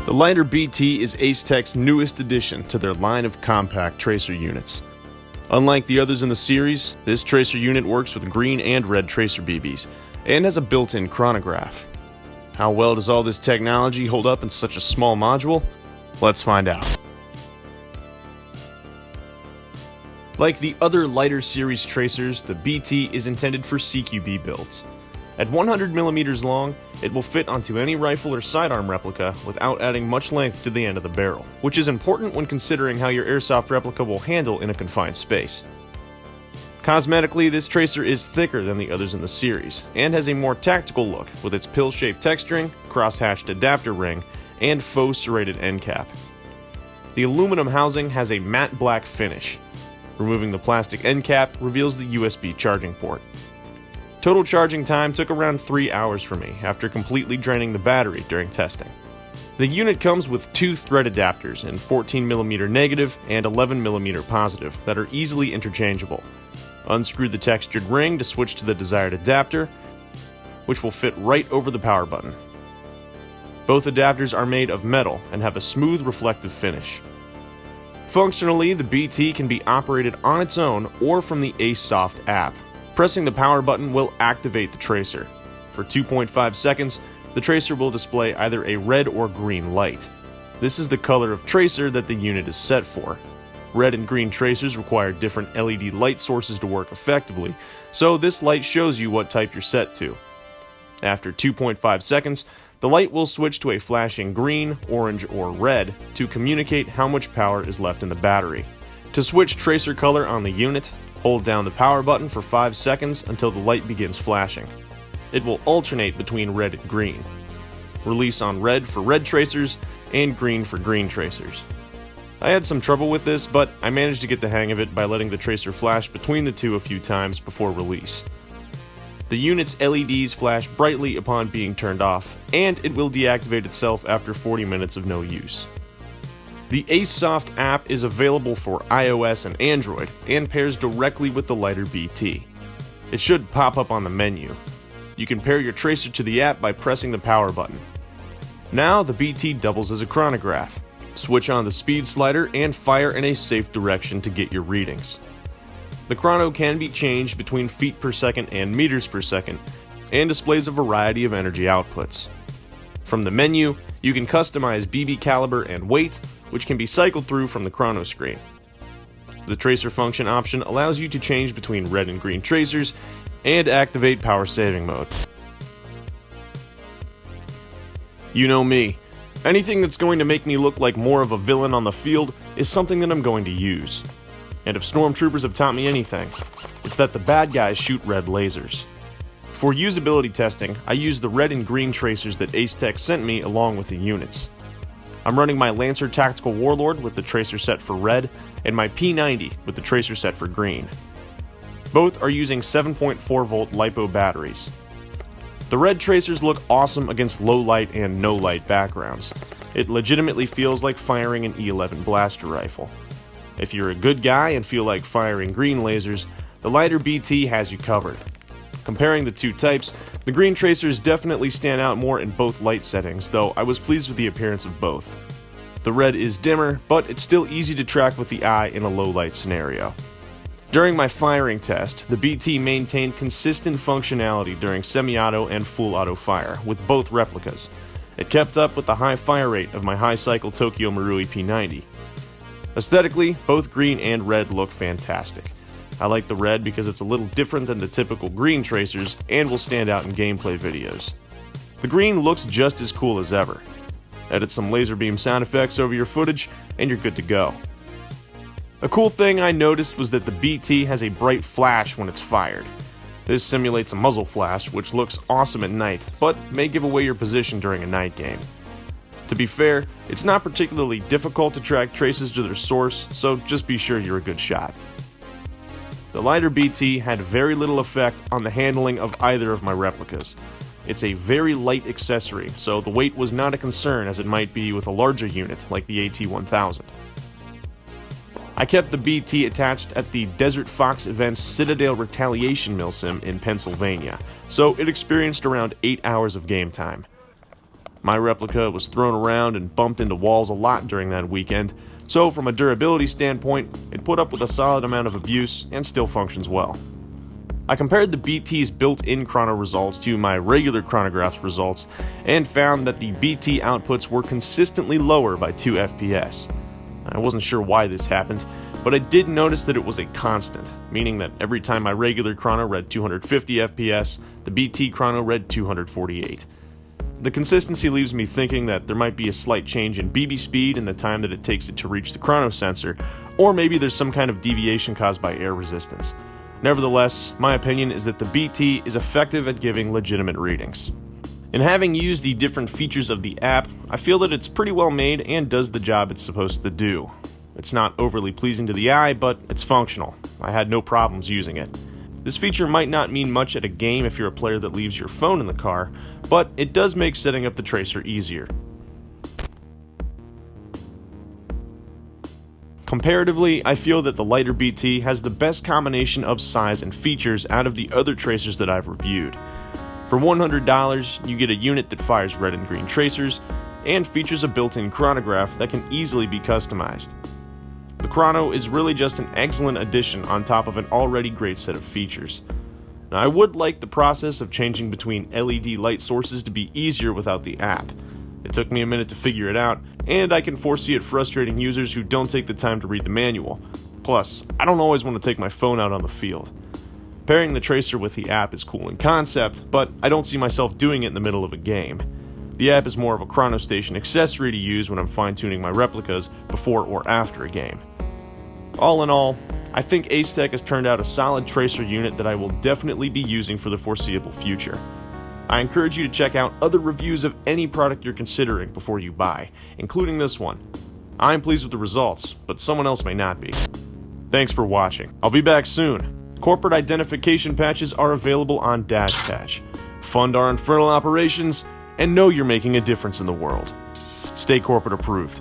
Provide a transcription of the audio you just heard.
The lighter BT is Acetech's newest addition to their line of compact tracer units. Unlike the others in the series, this tracer unit works with green and red tracer BBs, and has a built-in chronograph. How well does all this technology hold up in such a small module? Let's find out. Like the other lighter series tracers, the BT is intended for CQB builds. At 100mm long, it will fit onto any rifle or sidearm replica without adding much length to the end of the barrel, which is important when considering how your Airsoft replica will handle in a confined space. Cosmetically, this tracer is thicker than the others in the series, and has a more tactical look with its pill-shaped texturing, cross-hatched adapter ring, and faux serrated end cap. The aluminum housing has a matte black finish. Removing the plastic end cap reveals the USB charging port. Total charging time took around 3 hours for me after completely draining the battery during testing. The unit comes with two thread adapters in 14mm negative and 11mm positive that are easily interchangeable. Unscrew the textured ring to switch to the desired adapter, which will fit right over the power button. Both adapters are made of metal and have a smooth reflective finish. Functionally, the BT can be operated on its own or from the Acesoft app. Pressing the power button will activate the tracer. For 2.5 seconds, the tracer will display either a red or green light. This is the color of tracer that the unit is set for. Red and green tracers require different LED light sources to work effectively, so this light shows you what type you're set to. After 2.5 seconds, the light will switch to a flashing green, orange, or red to communicate how much power is left in the battery. To switch tracer color on the unit, hold down the power button for 5 seconds until the light begins flashing. It will alternate between red and green. Release on red for red tracers and green for green tracers. I had some trouble with this, but I managed to get the hang of it by letting the tracer flash between the two a few times before release. The unit's LEDs flash brightly upon being turned off, and it will deactivate itself after 40 minutes of no use. The Acesoft app is available for iOS and Android, and pairs directly with the lighter BT. It should pop up on the menu. You can pair your tracer to the app by pressing the power button. Now the BT doubles as a chronograph. Switch on the speed slider and fire in a safe direction to get your readings. The chrono can be changed between feet per second and meters per second, and displays a variety of energy outputs. From the menu, you can customize BB caliber and weight, which can be cycled through from the chrono screen. The tracer function option allows you to change between red and green tracers and activate power saving mode. You know me. Anything that's going to make me look like more of a villain on the field is something that I'm going to use. And if stormtroopers have taught me anything, it's that the bad guys shoot red lasers. For usability testing, I used the red and green tracers that Acetech sent me along with the units. I'm running my Lancer Tactical Warlord with the tracer set for red, and my P90 with the tracer set for green. Both are using 7.4 volt LiPo batteries. The red tracers look awesome against low light and no light backgrounds. It legitimately feels like firing an E11 blaster rifle. If you're a good guy and feel like firing green lasers, the lighter BT has you covered. Comparing the two types, the green tracers definitely stand out more in both light settings, though I was pleased with the appearance of both. The red is dimmer, but it's still easy to track with the eye in a low light scenario. During my firing test, the BT maintained consistent functionality during semi-auto and full auto fire with both replicas. It kept up with the high fire rate of my high cycle Tokyo Marui P90. Aesthetically, both green and red look fantastic. I like the red because it's a little different than the typical green tracers and will stand out in gameplay videos. The green looks just as cool as ever. Edit some laser beam sound effects over your footage and you're good to go. A cool thing I noticed was that the BT has a bright flash when it's fired. This simulates a muzzle flash, which looks awesome at night, but may give away your position during a night game. To be fair, it's not particularly difficult to track traces to their source, so just be sure you're a good shot. The lighter BT had very little effect on the handling of either of my replicas. It's a very light accessory, so the weight was not a concern as it might be with a larger unit like the AT-1000. I kept the BT attached at the Desert Fox Event's Citadel Retaliation Milsim in Pennsylvania, so it experienced around 8 hours of game time. My replica was thrown around and bumped into walls a lot during that weekend, so from a durability standpoint, it put up with a solid amount of abuse and still functions well. I compared the BT's built-in chrono results to my regular chronograph's results and found that the BT outputs were consistently lower by 2 FPS. I wasn't sure why this happened, but I did notice that it was a constant, meaning that every time my regular chrono read 250 FPS, the BT chrono read 248. The consistency leaves me thinking that there might be a slight change in BB speed and the time that it takes it to reach the chrono sensor, or maybe there's some kind of deviation caused by air resistance. Nevertheless, my opinion is that the BT is effective at giving legitimate readings. In having used the different features of the app, I feel that it's pretty well made and does the job it's supposed to do. It's not overly pleasing to the eye, but it's functional. I had no problems using it. This feature might not mean much at a game if you're a player that leaves your phone in the car, but it does make setting up the tracer easier. Comparatively, I feel that the lighter BT has the best combination of size and features out of the other tracers that I've reviewed. For $100, you get a unit that fires red and green tracers, and features a built-in chronograph that can easily be customized. The chrono is really just an excellent addition on top of an already great set of features. Now, I would like the process of changing between LED light sources to be easier without the app. It took me a minute to figure it out, and I can foresee it frustrating users who don't take the time to read the manual. Plus, I don't always want to take my phone out on the field. Pairing the tracer with the app is cool in concept, but I don't see myself doing it in the middle of a game. The app is more of a chrono station accessory to use when I'm fine-tuning my replicas before or after a game. All in all, I think Acetech has turned out a solid tracer unit that I will definitely be using for the foreseeable future. I encourage you to check out other reviews of any product you're considering before you buy, including this one. I'm pleased with the results, but someone else may not be. Thanks for watching. I'll be back soon. Corporate identification patches are available on DashPatch. Fund our infernal operations, and know you're making a difference in the world. Stay corporate approved.